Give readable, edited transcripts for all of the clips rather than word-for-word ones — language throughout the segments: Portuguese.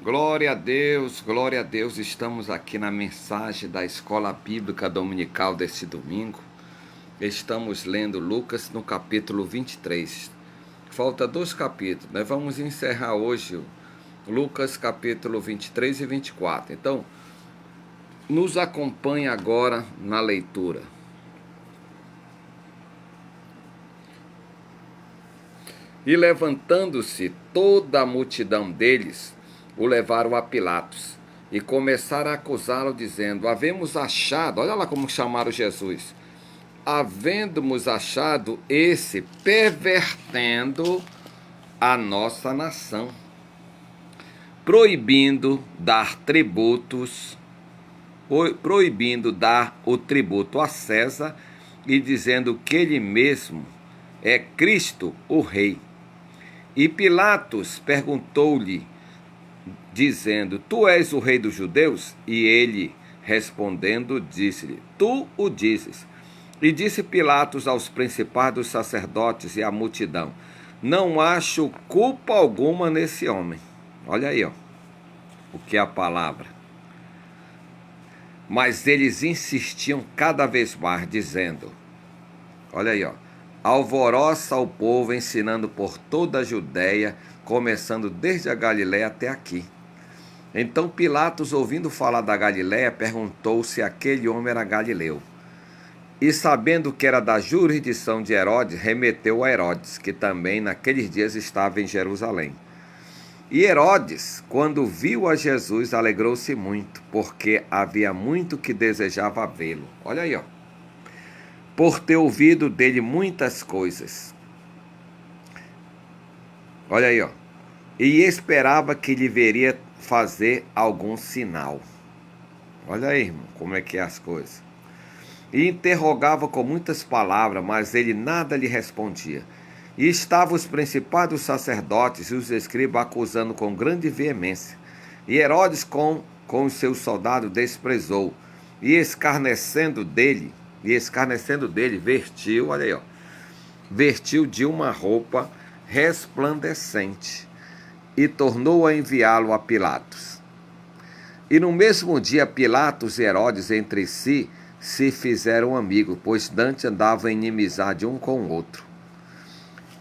glória a Deus, estamos aqui na mensagem da Escola Bíblica Dominical deste domingo. Estamos lendo Lucas no capítulo 23. Falta 2 capítulos, nós vamos encerrar hoje Lucas capítulo 23 e 24. Então, nos acompanhe agora na leitura. E levantando-se toda a multidão deles, o levaram a Pilatos e começaram a acusá-lo, dizendo: havemos achado, olha lá como chamaram Jesus, havendo-nos achado esse pervertendo a nossa nação, proibindo dar o tributo a César e dizendo que ele mesmo é Cristo, o Rei. E Pilatos perguntou-lhe, dizendo: tu és o rei dos judeus? E ele, respondendo, disse-lhe: tu o dizes. E disse Pilatos aos principais dos sacerdotes e à multidão: não acho culpa alguma nesse homem. Olha aí, o que é a palavra. Mas eles insistiam cada vez mais, dizendo, olha aí, alvoroça o povo, ensinando por toda a Judéia, começando desde a Galiléia até aqui. Então Pilatos, ouvindo falar da Galiléia, perguntou se aquele homem era galileu. E sabendo que era da jurisdição de Herodes, remeteu a Herodes, que também naqueles dias estava em Jerusalém. E Herodes, quando viu a Jesus, alegrou-se muito, porque havia muito que desejava vê-lo. Olha aí, por ter ouvido dele muitas coisas. Olha aí, e esperava que lhe veria fazer algum sinal. Olha aí, irmão, como é que é as coisas. E interrogava com muitas palavras, mas ele nada lhe respondia. E estavam os principais dos sacerdotes e os escribas acusando com grande veemência. E Herodes com os seus soldados desprezou, e escarnecendo dele, vestiu, olha aí, vestiu de uma roupa resplandecente e tornou a enviá-lo a Pilatos. E no mesmo dia Pilatos e Herodes entre si se fizeram amigos, pois dantes andavam em inimizade um com o outro.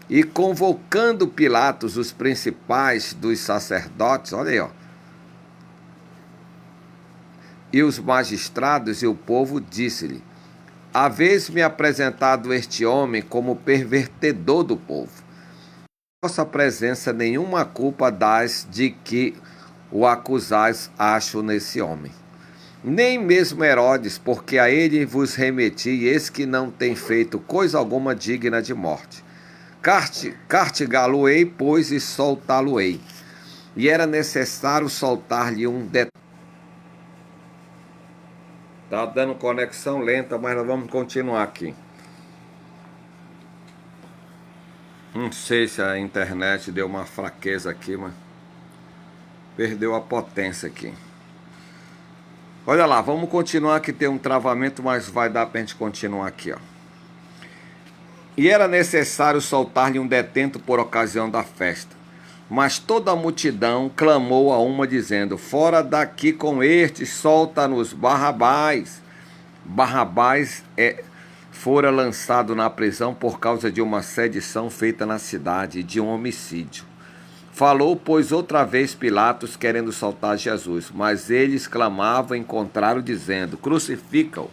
E convocando Pilatos os principais dos sacerdotes, olha aí, e os magistrados e o povo, disse-lhe: haveis-me apresentado este homem como pervertedor do povo. Vossa presença nenhuma culpa dás de que o acusais acho nesse homem. Nem mesmo Herodes, porque a ele vos remeti, e eis que não tem feito coisa alguma digna de morte. Castigá-lo-ei, pois, e soltá-lo-ei. E era necessário soltar-lhe um detalhe. Está dando conexão lenta, mas nós vamos continuar aqui. Não sei se a internet deu uma fraqueza aqui, mas perdeu a potência aqui. Olha lá, vamos continuar, que tem um travamento, mas vai dar para a gente continuar aqui, E era necessário soltar-lhe um detento por ocasião da festa. Mas toda a multidão clamou a uma, dizendo: fora daqui com este, solta-nos Barrabás. Barrabás fora lançado na prisão por causa de uma sedição feita na cidade, de um homicídio. Falou, pois, outra vez Pilatos, querendo soltar Jesus, mas eles clamavam em contrário, dizendo: crucifica-o,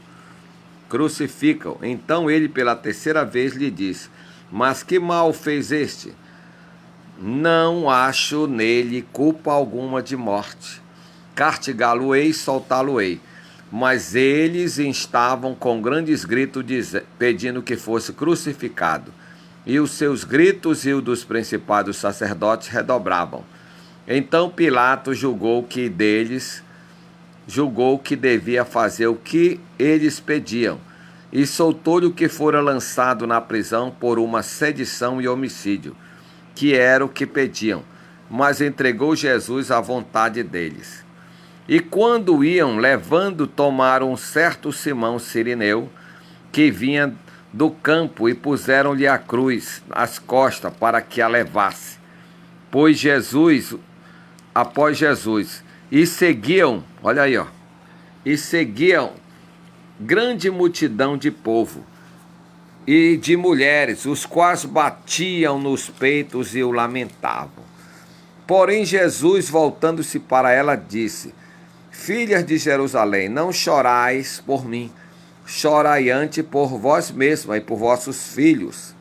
crucifica-o. Então ele pela terceira vez lhe disse: mas que mal fez este? Não acho nele culpa alguma de morte. Castigá-lo-ei, soltá-lo-ei. Mas eles instavam com grandes gritos, pedindo que fosse crucificado. E os seus gritos e os dos principais dos sacerdotes redobravam. Então Pilatos julgou que devia fazer o que eles pediam, e soltou-lhe o que fora lançado na prisão por uma sedição e homicídio, que era o que pediam, mas entregou Jesus à vontade deles. E quando iam levando, tomaram um certo Simão Cirineu, que vinha do campo, e puseram-lhe a cruz às costas para que a levasse. Pois Jesus após Jesus. E seguiam, olha aí, ó. E seguiam grande multidão de povo e de mulheres, os quais batiam nos peitos e o lamentavam. Porém, Jesus, voltando-se para ela, disse: Filhas de Jerusalém, não chorais por mim, chorai antes por vós mesmas e por vossos filhos.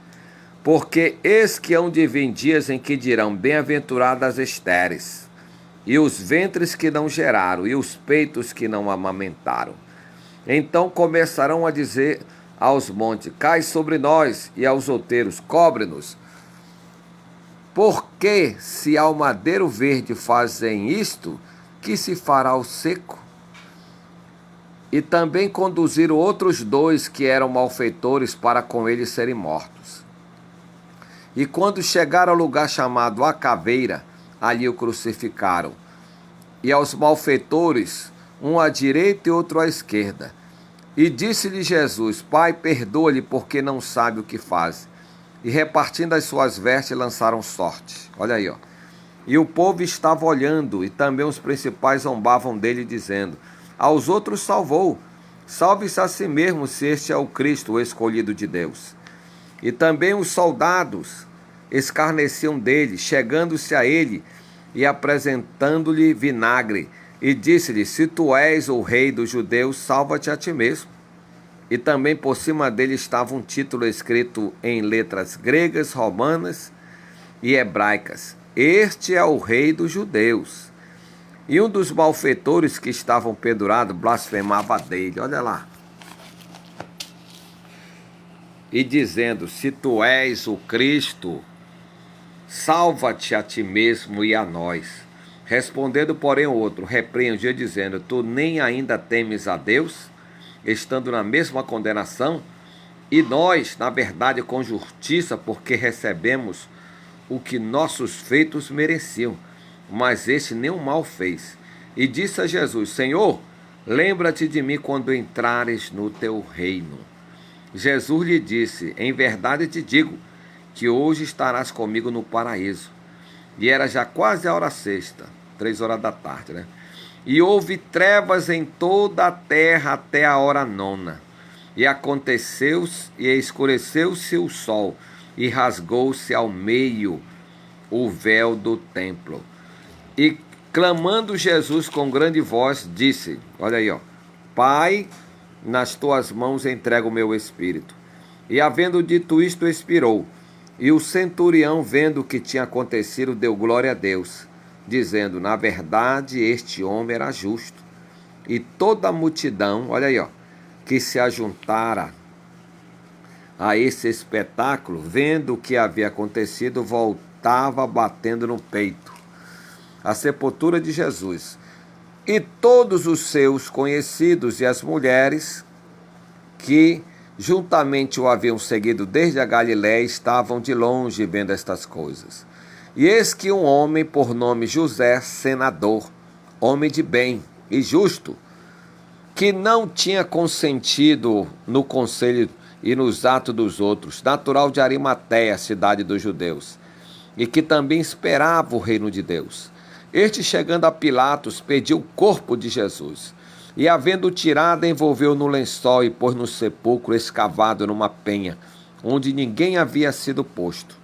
Porque eis que hão de vir dias em que dirão: Bem-aventuradas estéreis, e os ventres que não geraram, e os peitos que não amamentaram. Então começarão a dizer aos montes: Cai sobre nós, e aos outeiros: Cobre-nos. Porque se ao madeiro verde fazem isto, que se fará ao seco? E também conduziram outros dois que eram malfeitores para com eles serem mortos. E quando chegaram ao lugar chamado A Caveira, ali o crucificaram. E aos malfeitores, um à direita e outro à esquerda. E disse-lhe Jesus: Pai, perdoa-lhe, porque não sabe o que faz. E repartindo as suas vestes, lançaram sorte. Olha aí, ó. E o povo estava olhando, e também os principais zombavam dele, dizendo: Aos outros salvou, salve-se a si mesmo, se este é o Cristo, o escolhido de Deus. E também os soldados escarneciam dele, chegando-se a ele e apresentando-lhe vinagre. E disse-lhe: Se tu és o rei dos judeus, salva-te a ti mesmo. E também por cima dele estava um título escrito em letras gregas, romanas e hebraicas: Este é o rei dos judeus. E um dos malfeitores que estavam pendurados blasfemava dele, olha lá, e dizendo: Se tu és o Cristo, salva-te a ti mesmo e a nós. Respondendo, porém, o outro repreendia, dizendo: Tu nem ainda temes a Deus, estando na mesma condenação? E nós, na verdade, com justiça, porque recebemos o que nossos feitos mereciam. Mas este nenhum mal fez. E disse a Jesus: Senhor, lembra-te de mim quando entrares no teu reino. Jesus lhe disse: Em verdade te digo, que hoje estarás comigo no paraíso. E era já quase a hora sexta, 3 horas da tarde, né? E houve trevas em toda a terra até a hora nona. E aconteceu, e escureceu-se o sol, e rasgou-se ao meio o véu do templo. E clamando Jesus com grande voz, disse, olha aí, ó: Pai, nas tuas mãos entrego o meu espírito. E havendo dito isto, expirou. E o centurião, vendo o que tinha acontecido, deu glória a Deus, dizendo: Na verdade, este homem era justo. E toda a multidão, olha aí, ó, que se ajuntara a esse espetáculo, vendo o que havia acontecido, voltava batendo no peito. A sepultura de Jesus. E todos os seus conhecidos e as mulheres que juntamente o haviam seguido desde a Galiléia estavam de longe vendo estas coisas. E eis que um homem por nome José, senador, homem de bem e justo, que não tinha consentido no conselho e nos atos dos outros, natural de Arimateia, cidade dos judeus, e que também esperava o reino de Deus. Este, chegando a Pilatos, pediu o corpo de Jesus, e havendo tirado, envolveu no lençol e pôs no sepulcro escavado numa penha, onde ninguém havia sido posto.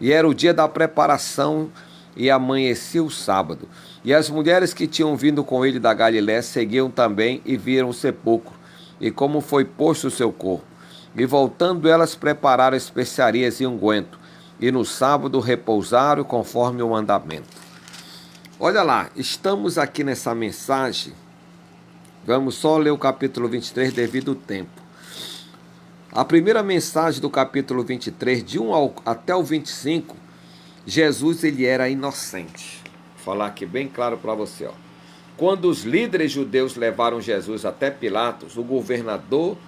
E era o dia da preparação, e amanhecia o sábado. E as mulheres que tinham vindo com ele da Galiléia seguiam também e viram o sepulcro, e como foi posto o seu corpo. E voltando elas prepararam especiarias e unguento, e no sábado repousaram conforme o mandamento. Olha lá, estamos aqui nessa mensagem. Vamos só ler o capítulo 23 devido ao tempo. A primeira mensagem do capítulo 23, de 1 até o 25, Jesus ele era inocente. Vou falar aqui bem claro para você, ó. Quando os líderes judeus levaram Jesus até Pilatos, o governador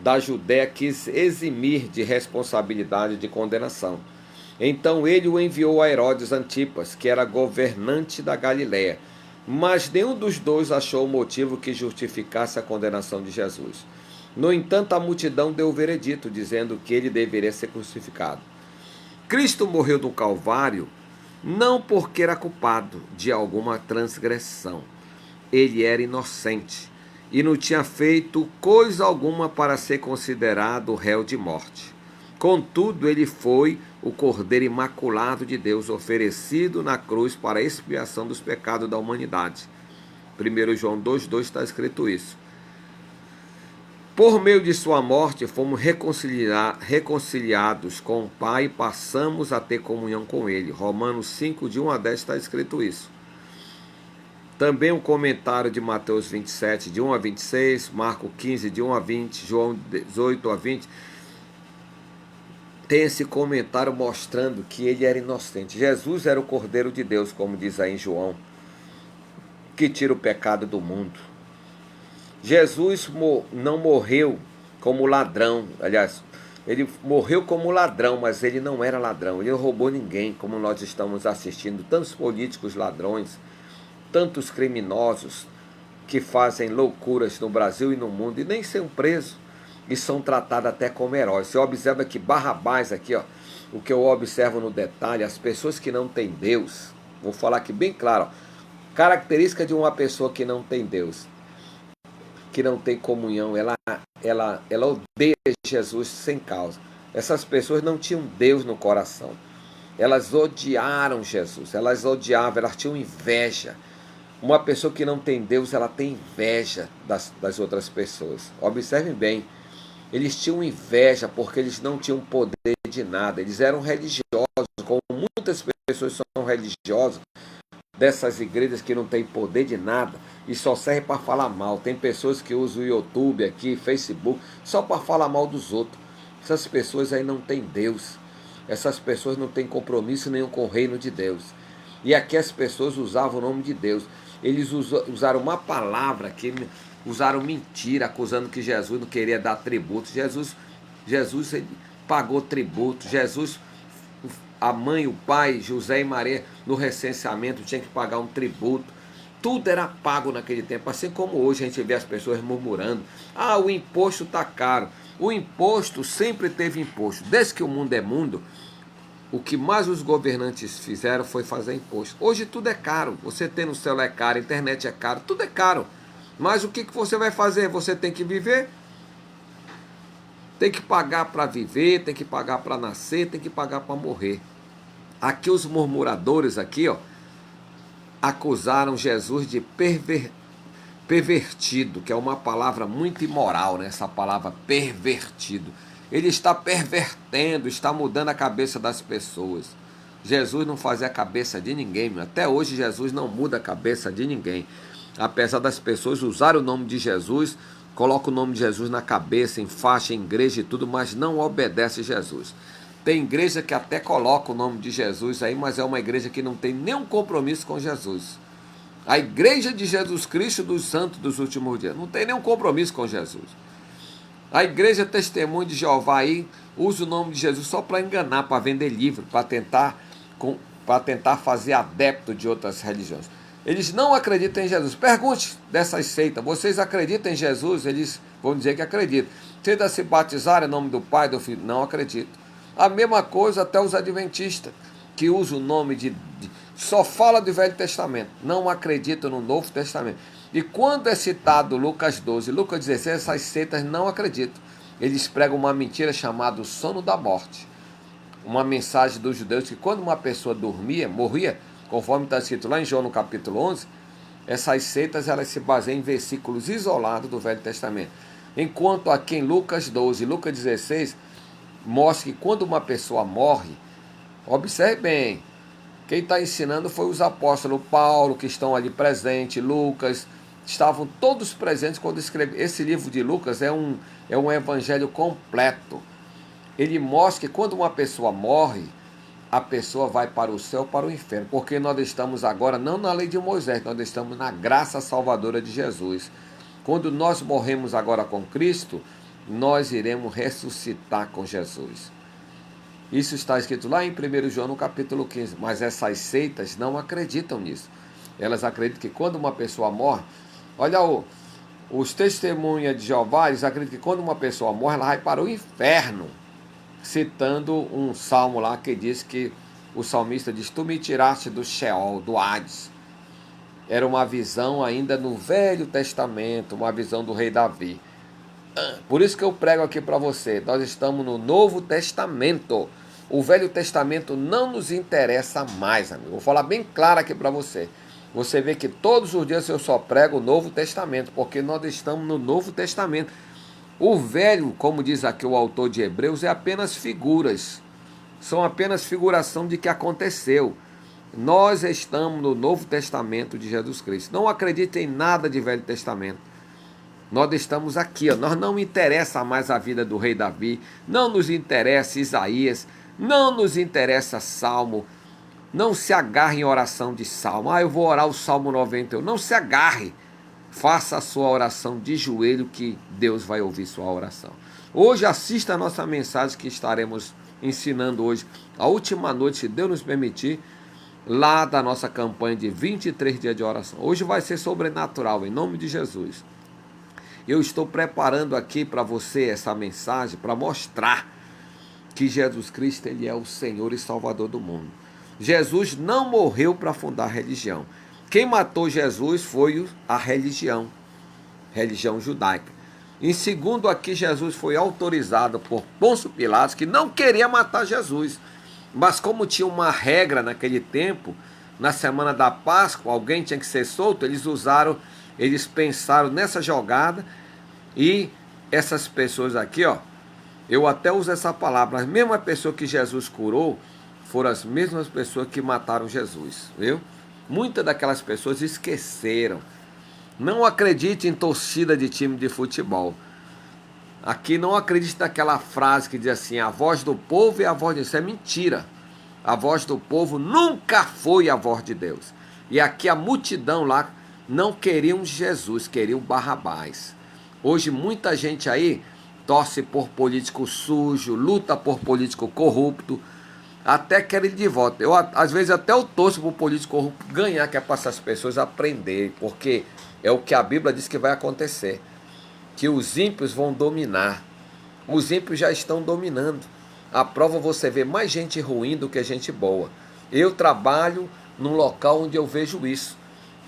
da Judéia quis eximir de responsabilidade de condenação. Então ele o enviou a Herodes Antipas, que era governante da Galiléia. Mas nenhum dos dois achou motivo que justificasse a condenação de Jesus. No entanto, a multidão deu o veredito, dizendo que ele deveria ser crucificado. Cristo morreu no Calvário não porque era culpado de alguma transgressão. Ele era inocente e não tinha feito coisa alguma para ser considerado réu de morte. Contudo, ele foi o Cordeiro Imaculado de Deus, oferecido na cruz para a expiação dos pecados da humanidade. 1 João 2,2 está escrito isso. Por meio de sua morte, fomos reconciliados com o Pai e passamos a ter comunhão com Ele. Romanos 5, de 1 a 10 está escrito isso. Também um comentário de Mateus 27, de 1 a 26, Marcos 15, de 1 a 20, João 18 a 20. Tem esse comentário mostrando que ele era inocente. Jesus era o Cordeiro de Deus, como diz aí em João, que tira o pecado do mundo. Jesus não morreu como ladrão, aliás, ele morreu como ladrão, mas ele não era ladrão, ele não roubou ninguém, como nós estamos assistindo, tantos políticos ladrões, tantos criminosos que fazem loucuras no Brasil e no mundo e nem são presos e são tratados até como heróis. Você observa que Barrabás aqui, ó, o que eu observo no detalhe, as pessoas que não têm Deus, vou falar aqui bem claro, ó, característica de uma pessoa que não tem Deus, que não tem comunhão, ela odeia Jesus sem causa. Essas pessoas não tinham Deus no coração. Elas odiaram Jesus, elas odiavam, elas tinham inveja. Uma pessoa que não tem Deus, ela tem inveja das outras pessoas. Observem bem, eles tinham inveja porque eles não tinham poder de nada. Eles eram religiosos, como muitas pessoas são religiosas, dessas igrejas que não tem poder de nada e só serve para falar mal. Tem pessoas que usam o YouTube aqui, Facebook, só para falar mal dos outros. Essas pessoas aí não têm Deus. Essas pessoas não têm compromisso nenhum com o reino de Deus. E aqui as pessoas usavam o nome de Deus. Eles usaram uma palavra, que usaram mentira, acusando que Jesus não queria dar tributo. Jesus ele pagou tributo. Jesus, a mãe, o pai, José e Maria, no recenseamento, tinha que pagar um tributo. Tudo era pago naquele tempo, assim como hoje a gente vê as pessoas murmurando: ah, o imposto está caro. O imposto sempre teve imposto. Desde que o mundo é mundo, o que mais os governantes fizeram foi fazer imposto. Hoje tudo é caro. Você tem no celular é caro, a internet é caro, tudo é caro. Mas o que você vai fazer? Você tem que viver. Tem que pagar para viver, tem que pagar para nascer, tem que pagar para morrer. Aqui os murmuradores aqui, ó, acusaram Jesus de pervertido, que é uma palavra muito imoral, né? Essa palavra pervertido. Ele está pervertendo, está mudando a cabeça das pessoas. Jesus não fazia a cabeça de ninguém, meu. Até hoje Jesus não muda a cabeça de ninguém. Apesar das pessoas usarem o nome de Jesus, colocam o nome de Jesus na cabeça, em faixa, em igreja e tudo, mas não obedece Jesus. Tem igreja que até coloca o nome de Jesus aí, mas é uma igreja que não tem nenhum compromisso com Jesus. A igreja de Jesus Cristo dos santos dos últimos dias não tem nenhum compromisso com Jesus. A igreja Testemunho de Jeová aí usa o nome de Jesus só para enganar, para vender livro, para tentar fazer adepto de outras religiões. Eles não acreditam em Jesus. Pergunte dessas seitas: vocês acreditam em Jesus? Eles vão dizer que acreditam. Vocês se batizarem em nome do Pai, do Filho? Não acredito. A mesma coisa até os adventistas, que usam o nome só fala do Velho Testamento, não acreditam no Novo Testamento. E quando é citado Lucas 12, Lucas 16, essas seitas não acreditam. Eles pregam uma mentira chamada o sono da morte. Uma mensagem dos judeus que quando uma pessoa morria, conforme está escrito lá em João no capítulo 11, essas seitas elas se baseiam em versículos isolados do Velho Testamento. Enquanto aqui em Lucas 12 e Lucas 16, mostra que quando uma pessoa morre, observe bem, quem está ensinando foi os apóstolos Paulo, que estão ali presentes, Lucas, estavam todos presentes quando escreve. Esse livro de Lucas é um evangelho completo. Ele mostra que quando uma pessoa morre, a pessoa vai para o céu ou para o inferno, porque nós estamos agora não na lei de Moisés, nós estamos na graça salvadora de Jesus. Quando nós morremos agora com Cristo, nós iremos ressuscitar com Jesus. Isso está escrito lá em 1 João no capítulo 15, mas essas seitas não acreditam nisso. Elas acreditam que quando uma pessoa morre, olha os testemunhas de Jeová, eles acreditam que quando uma pessoa morre, ela vai para o inferno, citando um salmo lá que diz que o salmista diz: tu me tiraste do Sheol, do Hades. Era uma visão ainda no Velho Testamento, uma visão do rei Davi. Por isso que eu prego aqui para você, nós estamos no Novo Testamento. O Velho Testamento não nos interessa mais, amigo. Vou falar bem claro aqui para você. Você vê que todos os dias eu só prego o Novo Testamento, porque nós estamos no Novo Testamento. O Velho, como diz aqui o autor de Hebreus, é apenas figuras. São apenas figuração de que aconteceu. Nós estamos no Novo Testamento de Jesus Cristo. Não acredite em nada de Velho Testamento. Nós estamos aqui, ó. Nós não interessa mais a vida do rei Davi, não nos interessa Isaías, não nos interessa Salmo. Não se agarre em oração de Salmo. Eu vou orar o Salmo 91. Não se agarre. Faça a sua oração de joelho que Deus vai ouvir sua oração. Hoje assista a nossa mensagem que estaremos ensinando hoje, a última noite, se Deus nos permitir, lá da nossa campanha de 23 dias de oração. Hoje vai ser sobrenatural, em nome de Jesus. Eu estou preparando aqui para você essa mensagem para mostrar que Jesus Cristo, ele é o Senhor e Salvador do mundo. Jesus não morreu para fundar a religião. Quem matou Jesus foi a religião judaica. Em segundo, aqui Jesus foi autorizado por Pôncio Pilatos, que não queria matar Jesus. Mas como tinha uma regra naquele tempo, na semana da Páscoa, alguém tinha que ser solto, eles pensaram nessa jogada, e essas pessoas aqui, ó, eu até uso essa palavra, as mesmas pessoas que Jesus curou, foram as mesmas pessoas que mataram Jesus, viu? Muitas daquelas pessoas esqueceram. Não acredite em torcida de time de futebol. Aqui não acredite naquela frase que diz assim: a voz do povo é a voz de Deus. Isso é mentira. A voz do povo nunca foi a voz de Deus. E aqui a multidão lá não queriam Jesus, queriam Barrabás. Hoje muita gente aí torce por político sujo, luta por político corrupto, até quer ele de volta. Às vezes até eu torço por político corrupto ganhar, que é para essas pessoas aprenderem, porque é o que a Bíblia diz que vai acontecer, que os ímpios vão dominar. Os ímpios já estão dominando. A prova, você vê mais gente ruim do que gente boa. Eu trabalho num local onde eu vejo isso.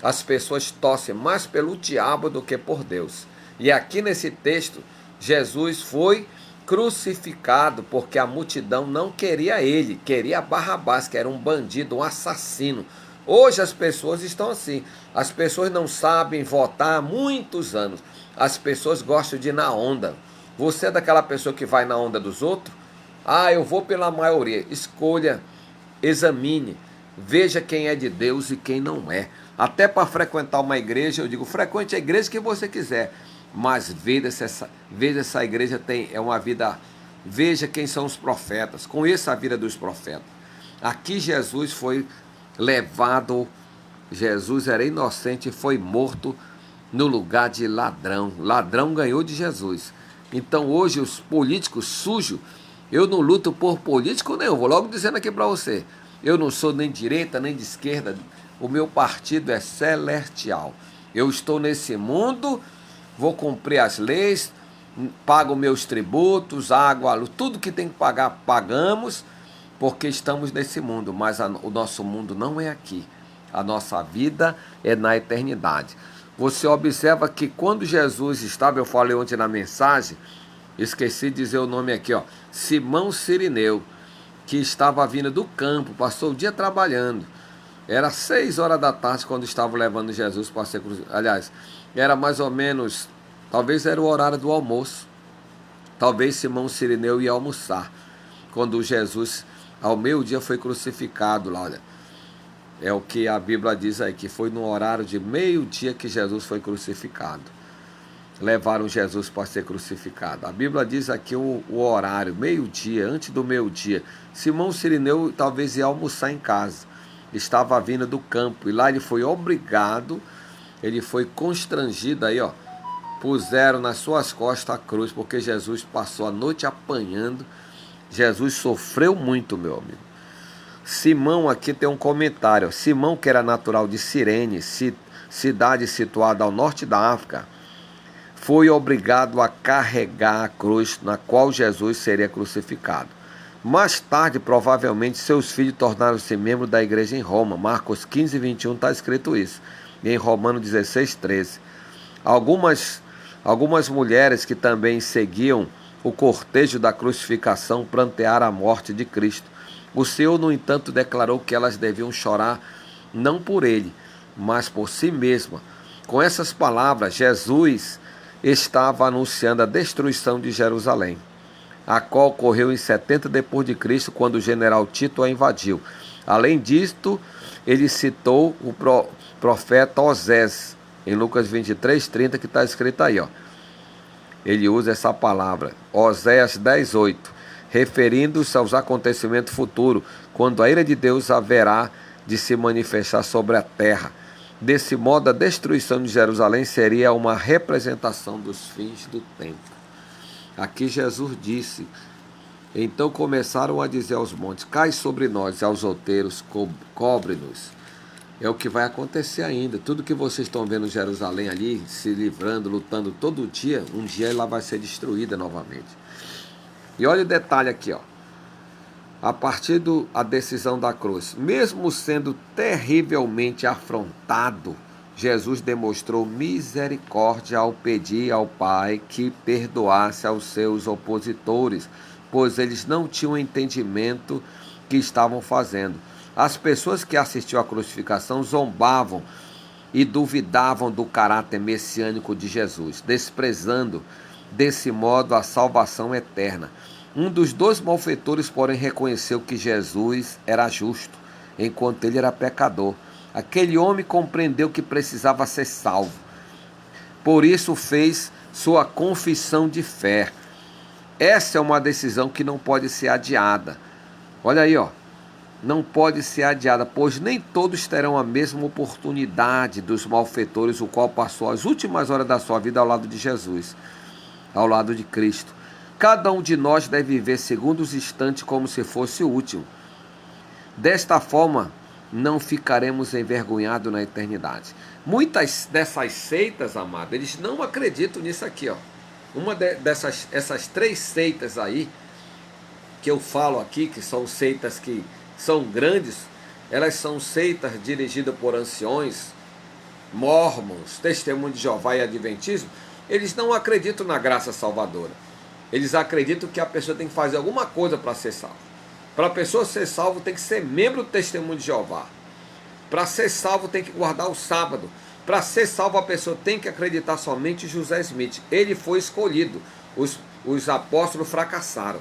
As pessoas torcem mais pelo diabo do que por Deus. E aqui nesse texto, Jesus foi crucificado porque a multidão não queria ele, queria Barrabás, que era um bandido, um assassino. Hoje as pessoas estão assim. As pessoas não sabem votar há muitos anos. As pessoas gostam de ir na onda. Você é daquela pessoa que vai na onda dos outros? Eu vou pela maioria. Escolha, examine, veja quem é de Deus e quem não é. Até para frequentar uma igreja, eu digo, frequente a igreja que você quiser, mas veja essa igreja é uma vida. Veja quem são os profetas, conheça a vida dos profetas. Aqui Jesus foi levado, Jesus era inocente e foi morto no lugar de ladrão. Ladrão ganhou de Jesus. Então hoje os políticos sujos, eu não luto por político nenhum, vou logo dizendo aqui para você, eu não sou nem de direita nem de esquerda, o meu partido é celestial. Eu estou nesse mundo, vou cumprir as leis, pago meus tributos, água, luz, tudo que tem que pagar, pagamos, porque estamos nesse mundo, mas o nosso mundo não é aqui. A nossa vida é na eternidade. Você observa que quando Jesus estava, eu falei ontem na mensagem, esqueci de dizer o nome aqui, ó, Simão Cirineu, que estava vindo do campo, passou o dia trabalhando. Era 6 horas da tarde quando estavam levando Jesus para ser crucificado. Aliás, era mais ou menos, talvez era o horário do almoço. Talvez Simão Cirineu ia almoçar, quando Jesus, ao meio-dia, foi crucificado lá, olha. É o que a Bíblia diz aí, que foi no horário de meio-dia que Jesus foi crucificado. Levaram Jesus para ser crucificado. A Bíblia diz aqui o horário, meio-dia, antes do meio-dia. Simão Cirineu talvez ia almoçar em casa. Estava vindo do campo e lá ele foi obrigado, ele foi constrangido aí, ó. Puseram nas suas costas a cruz, porque Jesus passou a noite apanhando. Jesus sofreu muito, meu amigo. Simão aqui tem um comentário. Simão, que era natural de Cirene, cidade situada ao norte da África, foi obrigado a carregar a cruz na qual Jesus seria crucificado. Mais tarde, provavelmente, seus filhos tornaram-se membros da igreja em Roma. Marcos 15, 21 está escrito isso. E em Romanos 16, 13. Algumas mulheres que também seguiam o cortejo da crucificação prantearam a morte de Cristo. O Senhor, no entanto, declarou que elas deviam chorar não por ele, mas por si mesma. Com essas palavras, Jesus estava anunciando a destruição de Jerusalém, a qual ocorreu em 70 depois de Cristo, quando o general Tito a invadiu. Além disto, ele citou o profeta Osés, em Lucas 23, 30, que está escrito aí, ó. Ele usa essa palavra, Oséias 10, 8, referindo-se aos acontecimentos futuros, quando a ira de Deus haverá de se manifestar sobre a terra. Desse modo, a destruição de Jerusalém seria uma representação dos fins do tempo. Aqui Jesus disse: então começaram a dizer aos montes, cai sobre nós, e aos outeiros, cobre-nos. É o que vai acontecer ainda. Tudo que vocês estão vendo Jerusalém ali, se livrando, lutando todo dia, um dia ela vai ser destruída novamente. E olha o detalhe aqui, ó. A partir da decisão da cruz, mesmo sendo terrivelmente afrontado, Jesus demonstrou misericórdia ao pedir ao Pai que perdoasse aos seus opositores, pois eles não tinham entendimento que estavam fazendo. As pessoas que assistiam à crucificação zombavam e duvidavam do caráter messiânico de Jesus, desprezando desse modo a salvação eterna. Um dos dois malfeitores, porém, reconheceu que Jesus era justo, enquanto ele era pecador. Aquele homem compreendeu que precisava ser salvo. Por isso fez sua confissão de fé. Essa é uma decisão que não pode ser adiada. Olha aí, ó. Não pode ser adiada, pois nem todos terão a mesma oportunidade dos malfeitores, o qual passou as últimas horas da sua vida ao lado de Jesus, ao lado de Cristo. Cada um de nós deve viver segundo os instantes como se fosse o último. Desta forma, não ficaremos envergonhados na eternidade. Muitas dessas seitas, amado, eles não acreditam nisso aqui, ó. Essas três seitas aí, que eu falo aqui, que são seitas que são grandes, elas são seitas dirigidas por anciões, mórmons, testemunho de Jeová e adventismo. Eles não acreditam na graça salvadora. Eles acreditam que a pessoa tem que fazer alguma coisa para ser salvo. Para a pessoa ser salvo tem que ser membro do testemunho de Jeová. Para ser salvo tem que guardar o sábado. Para ser salvo a pessoa tem que acreditar somente em José Smith. Ele foi escolhido. Os apóstolos fracassaram.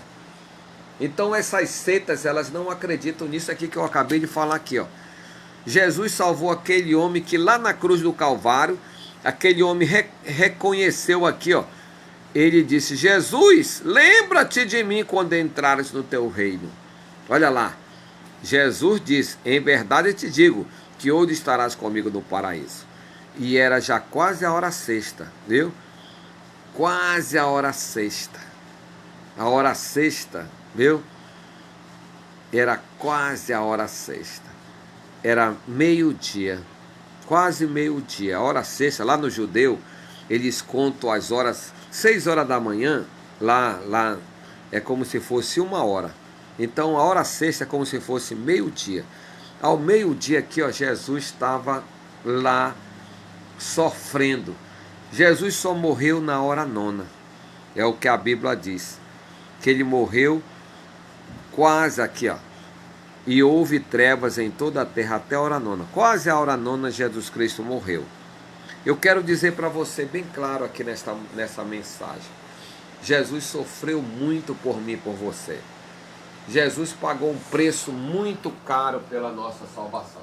Então essas seitas, elas não acreditam nisso aqui que eu acabei de falar aqui, ó. Jesus salvou aquele homem que lá na cruz do Calvário, aquele homem reconheceu aqui, ó. Ele disse: Jesus, lembra-te de mim quando entrares no teu reino. Olha lá, Jesus disse: em verdade te digo, que hoje estarás comigo no paraíso. E era já quase a hora sexta, viu? Quase a hora sexta. A hora sexta, viu? Era quase a hora sexta. Era meio-dia, quase meio-dia. A hora sexta, lá no judeu, eles contam as horas, 6 horas da manhã, lá é como se fosse 1 hora. Então a hora sexta é como se fosse meio-dia. Ao meio-dia aqui, ó, Jesus estava lá sofrendo. Jesus só morreu na hora nona. É o que a Bíblia diz. Que ele morreu quase aqui, ó. E houve trevas em toda a terra até a hora nona. Quase a hora nona Jesus Cristo morreu. Eu quero dizer para você bem claro aqui nessa mensagem. Jesus sofreu muito por mim e por você. Jesus pagou um preço muito caro pela nossa salvação.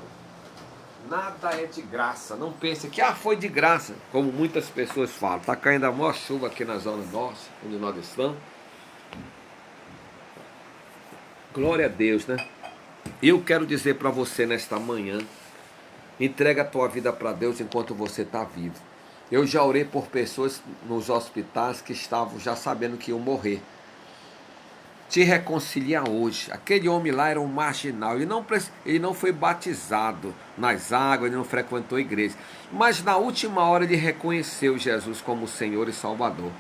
Nada é de graça. Não pense que foi de graça, como muitas pessoas falam. Está caindo a maior chuva aqui na zona norte, onde nós estamos. Glória a Deus, né? Eu quero dizer para você nesta manhã, entrega a tua vida para Deus enquanto você está vivo. Eu já orei por pessoas nos hospitais que estavam já sabendo que iam morrer. Te reconcilia hoje. Aquele homem lá era um marginal. Ele não foi batizado nas águas, ele não frequentou a igreja. Mas na última hora ele reconheceu Jesus como Senhor e Salvador.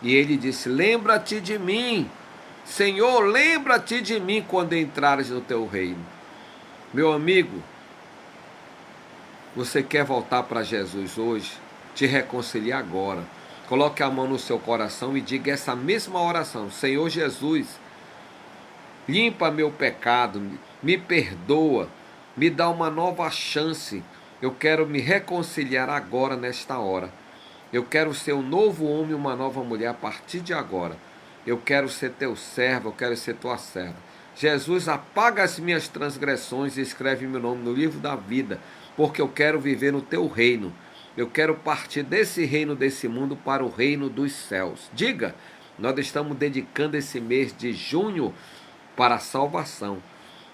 E ele disse: lembra-te de mim Senhor, lembra-te de mim quando entrares no teu reino. Meu amigo, você quer voltar para Jesus hoje? Te reconciliar agora. Coloque a mão no seu coração e diga essa mesma oração. Senhor Jesus, limpa meu pecado, me perdoa, me dá uma nova chance. Eu quero me reconciliar agora, nesta hora. Eu quero ser um novo homem e uma nova mulher a partir de agora. Eu quero ser teu servo, eu quero ser tua serva. Jesus, apaga as minhas transgressões e escreve meu nome no livro da vida, porque eu quero viver no teu reino. Eu quero partir desse reino, desse mundo, para o reino dos céus. Diga, nós estamos dedicando esse mês de junho para a salvação.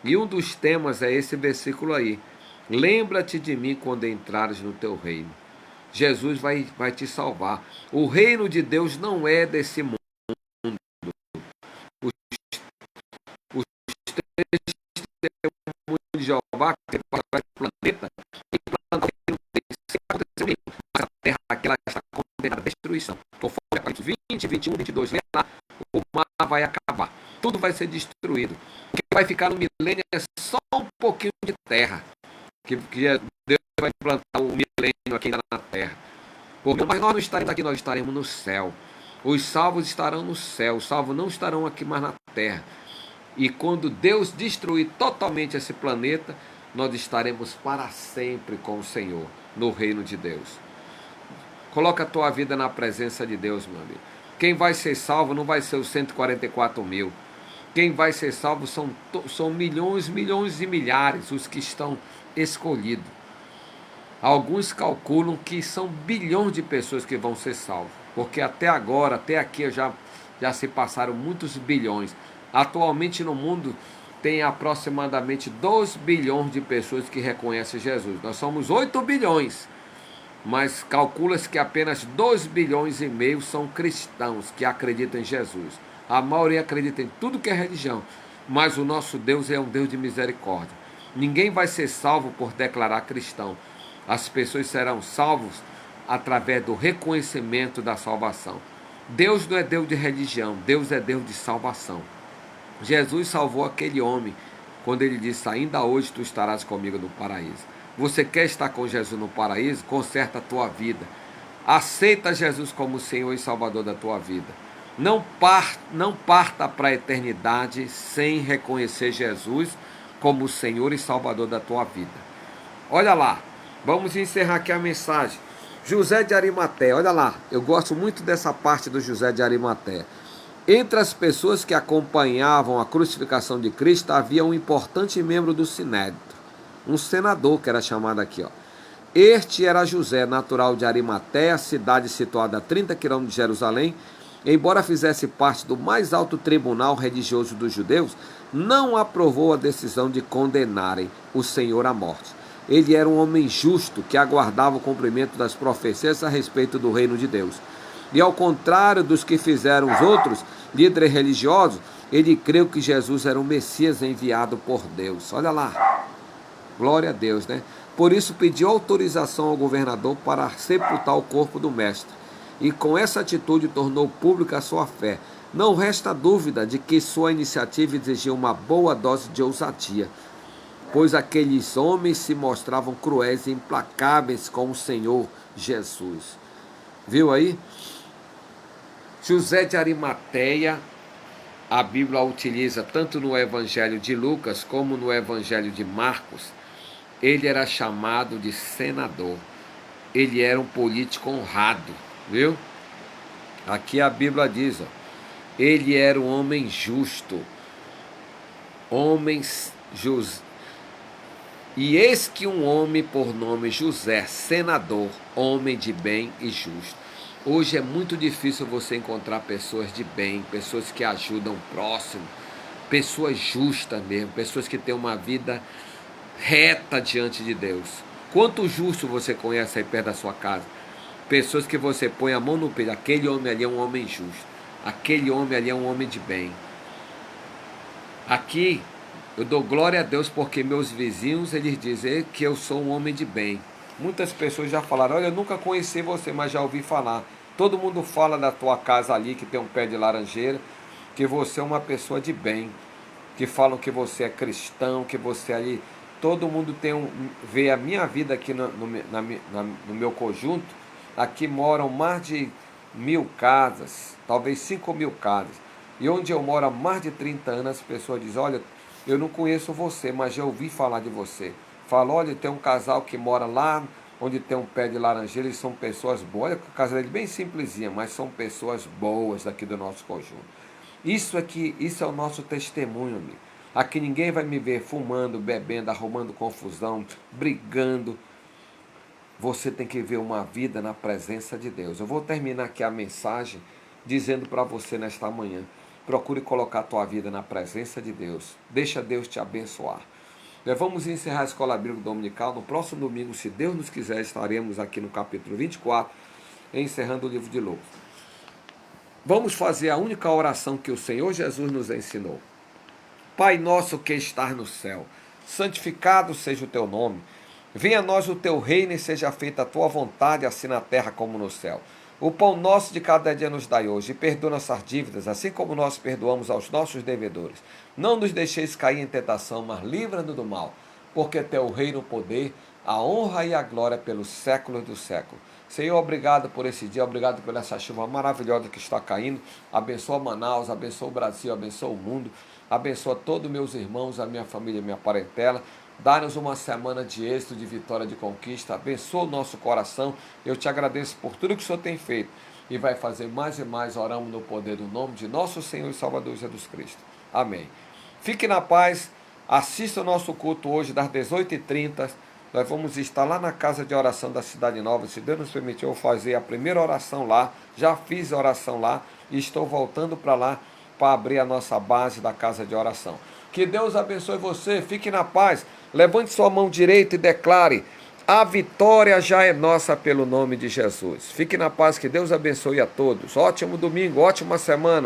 E um dos temas é esse versículo aí. Lembra-te de mim quando entrares no teu reino. Jesus vai te salvar. O reino de Deus não é desse mundo. Os testemunhos de Jeová que para o planeta e planta o reino dele, mas a terra aquela está condenada à destruição. Conforme Apocalipse 20, 21, 22, lá, o mar vai acabar. Tudo vai ser destruído. O que vai ficar no milênio é só um pouquinho de terra. Que Deus vai plantar o milênio aqui na terra. Mas nós não estaremos aqui, nós estaremos no céu. Os salvos estarão no céu, os salvos não estarão aqui mais na terra. E quando Deus destruir totalmente esse planeta, nós estaremos para sempre com o Senhor, no reino de Deus. Coloca a tua vida na presença de Deus, meu amigo. Quem vai ser salvo não vai ser os 144 mil. Quem vai ser salvo são milhões, milhões e milhares os que estão escolhidos. Alguns calculam que são bilhões de pessoas que vão ser salvas, porque até agora, até aqui já se passaram muitos bilhões. Atualmente no mundo tem aproximadamente 2 bilhões de pessoas que reconhecem Jesus. Nós somos 8 bilhões, mas calcula-se que apenas 2 bilhões e meio são cristãos que acreditam em Jesus. A maioria acredita em tudo que é religião, mas o nosso Deus é um Deus de misericórdia. Ninguém vai ser salvo por declarar cristão. As pessoas serão salvos através do reconhecimento da salvação. Deus não é Deus de religião, Deus é Deus de salvação. Jesus salvou aquele homem quando ele disse: ainda hoje tu estarás comigo no paraíso. Você quer estar com Jesus no paraíso? Conserta a tua vida. Aceita Jesus como Senhor e Salvador da tua vida. Não parta para a eternidade sem reconhecer Jesus como Senhor e Salvador da tua vida. Olha lá, vamos encerrar aqui a mensagem. José de Arimateia, olha lá, eu gosto muito dessa parte do José de Arimateia. Entre as pessoas que acompanhavam a crucificação de Cristo havia um importante membro do Sinédrio, um senador que era chamado aqui, ó. Este era José, natural de Arimateia, cidade situada a 30 km de Jerusalém. Embora fizesse parte do mais alto tribunal religioso dos judeus, não aprovou a decisão de condenarem o Senhor à morte. Ele era um homem justo que aguardava o cumprimento das profecias a respeito do reino de Deus. E ao contrário dos que fizeram os outros líderes religiosos, ele creu que Jesus era o Messias enviado por Deus. Olha lá, glória a Deus, né? Por isso pediu autorização ao governador para sepultar o corpo do mestre. E com essa atitude tornou pública a sua fé. Não resta dúvida de que sua iniciativa exigia uma boa dose de ousadia, pois aqueles homens se mostravam cruéis e implacáveis com o Senhor Jesus. Viu aí? José de Arimateia, a Bíblia utiliza tanto no Evangelho de Lucas como no Evangelho de Marcos. Ele era chamado de senador. Ele era um político honrado, viu? Aqui a Bíblia diz, ó, ele era um homem justo. E eis que um homem por nome José, senador, homem de bem e justo. Hoje é muito difícil você encontrar pessoas de bem, pessoas que ajudam o próximo, pessoas justas mesmo, pessoas que têm uma vida reta diante de Deus. Quanto justo você conhece aí perto da sua casa? Pessoas que você põe a mão no peito, aquele homem ali é um homem justo, aquele homem ali é um homem de bem. Aqui eu dou glória a Deus porque meus vizinhos, eles dizem que eu sou um homem de bem. Muitas pessoas já falaram: olha, eu nunca conheci você, mas já ouvi falar. Todo mundo fala da tua casa ali que tem um pé de laranjeira. que você é uma pessoa de bem, que falam que você é cristão, que você ali, todo mundo vê a minha vida aqui no meu conjunto, aqui moram mais de 1.000 casas, talvez 5.000 casas, e onde eu moro há mais de 30 anos, as pessoas dizem, olha, eu não conheço você, mas já ouvi falar de você. Fala, olha, tem um casal que mora lá, onde tem um pé de laranjeira, eles são pessoas boas, olha, a casa dele é bem simplesinha, mas são pessoas boas aqui do nosso conjunto. Isso é o nosso testemunho, amigo. Aqui ninguém vai me ver fumando, bebendo, arrumando confusão, brigando. Você tem que ver uma vida na presença de Deus. Eu vou terminar aqui a mensagem dizendo para você nesta manhã, procure colocar a tua vida na presença de Deus. Deixa Deus te abençoar. Nós vamos encerrar a Escola Bíblica Dominical. No próximo domingo, se Deus nos quiser, estaremos aqui no capítulo 24, encerrando o livro de Lucas. Vamos fazer a única oração que o Senhor Jesus nos ensinou. Pai nosso que estás no céu, santificado seja o teu nome. Venha a nós o teu reino e seja feita a tua vontade, assim na terra como no céu. O pão nosso de cada dia nos dai hoje, e perdoa nossas dívidas, assim como nós perdoamos aos nossos devedores. Não nos deixeis cair em tentação, mas livra-nos do mal, porque teu reino, o poder, a honra e a glória pelos séculos dos séculos. Senhor, obrigado por esse dia, obrigado por essa chuva maravilhosa que está caindo. Abençoa Manaus, abençoa o Brasil, abençoa o mundo, abençoa todos meus irmãos, a minha família, a minha parentela. Dá-nos uma semana de êxito, de vitória, de conquista. Abençoa o nosso coração. Eu te agradeço por tudo que o Senhor tem feito e vai fazer mais e mais. Oramos no poder do nome de nosso Senhor e Salvador Jesus Cristo. Amém. Fique na paz. Assista o nosso culto hoje das 18h30. Nós vamos estar lá na casa de oração da Cidade Nova. Se Deus nos permitir, eu vou fazer a primeira oração lá. Já fiz a oração lá e estou voltando para lá para abrir a nossa base da casa de oração. Que Deus abençoe você. Fique na paz. Levante sua mão direita e declare: a vitória já é nossa pelo nome de Jesus. Fique na paz, que Deus abençoe a todos. Ótimo domingo, ótima semana.